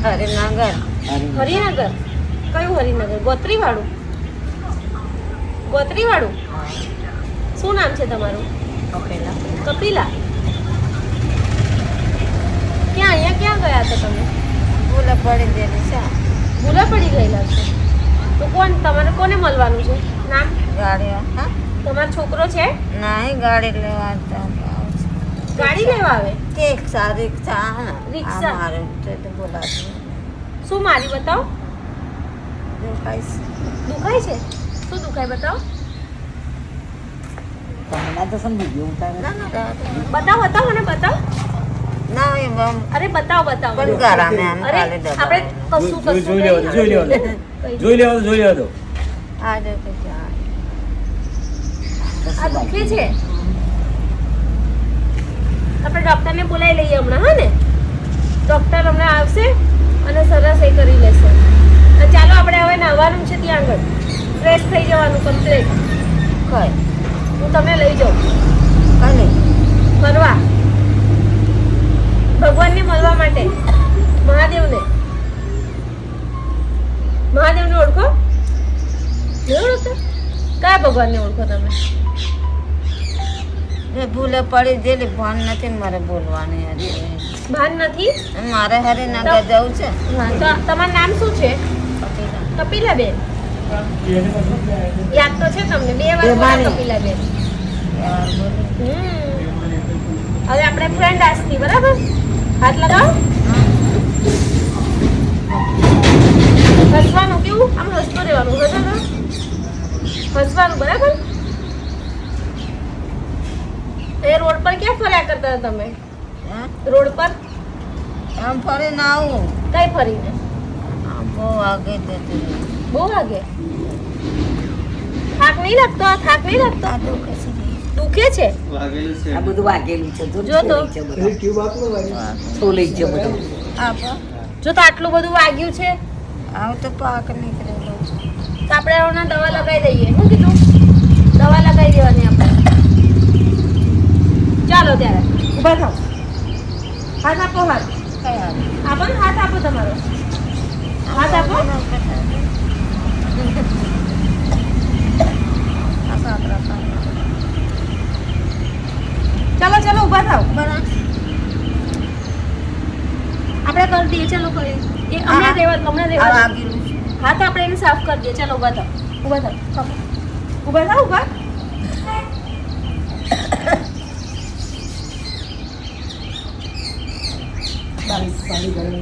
હરિનગર. હરિનગર? કયું હરિનગર? ગોત્રી વાળું? ગોત્રી વાળું? શું નામ છે તમારું? કપેલા. કપિલા. ક્યાં અહીંયા ક્યાં ગયા હતા તમે? બોલા પડી ગયેલી છે. ભૂલા પડી ગયેલા છે તો તમારે કોને મળવાનું છે? નામ? ગાડી. હા, તમારો છોકરો છે? નહીં, ગાડી લેવા તો ગાડી લેવા આવે? રિક્ષા. રિક્ષા. રિક્ષા. મારે તો બોલાતું શું મારી બતાવો? દુખાય છે. દુખાય છે? શું દુખાય બતાવો? બતાવો બતાવો મને બતાવો. ના એ બમ અરે બતાવો બતાવો. પણ ગરામે આમ અરે ખાલી દબાવ. આપણે કશું કશું જોઈ લેવા દો, જોઈ લેવા દો. જોઈ લેવા દો, જોઈ લેવા દો. આ જો કે જા. આ દુખે છે? આપણે ડોક્ટરને બોલાવી લઈએ હમણાં, હા ને? ડોક્ટર હમણાં આવશે અને સરસ એ કરી લેશે. અને ચાલો આપણે હવે નાહવાનું છે ત્યાં આગળ. ફ્રેશ થઈ જવાનું કમ્પ્લીટ. કઈ હું તમને લઈ જાઉં કને ફરવા, ભગવાનને મળવા માટે. મહાદેવને. મહાદેવને ઓળખો? નહીં ઓળખો? કયા ભગવાનને ઓળખો તમે? એ ભૂલે પડી ગયેલી, ભાન નથી ને મારે બોલવાની હતી. ભાન નથી? મારે હરિનગર જવું છે. હા, તો તમારું નામ શું છે? કપિલાબેન. યાદ તો છે તમને? 2 વાર બોલ્યા કપિલાબેન. હવે આપણે ફ્રેન્ડ આજથી, બરાબર? હાથ લગાવો. હસવાનું કેવું? આમ હસતું રહેવાનું. હસવાનું, બરાબર? એ રોડ પર ક્યાં ફર્યા કરતા હતા તમે? હા? રોડ પર આમ ફરીને આવું. કઈ ફરીને? આમ બહુ આગળ જતી રહી. બહુ વાગે. થાક નહીં લાગતો? આ થાક નહીં લાગતો? આ દુખે છે. દુખે છે? આ બધું વાગેલું છે જો તો. છોલી છે બધું. આપો. જો તો આટલું બધું વાગ્યું છે આવું તો પાક નીકળેલો છે. તો આપણે હમણાં દવા લગાવી દઈએ. શું કીધું? દવા લગાવી દેવાની આપણે. ચાલો ત્યારે ઊભા થાઓ. હાથ આપો. હાથ કઈ હાલ? આપો ને. હાથ આપો તમારો. હાથ આપો. ચાલો ચાલો ઊભા થાઓ. આપણે કરી દઈએ. ચાલો કરીએ. એ હમણાં રહેવા દો, હમણાં રહેવા દો. આગેલું છે. હા તો આપણે એને સાફ કરી દઈએ. ચાલો ઊભા થાઓ. ઊભા થાઓ. ઊભા થાઓ. ઊભા. પાણી ગરમ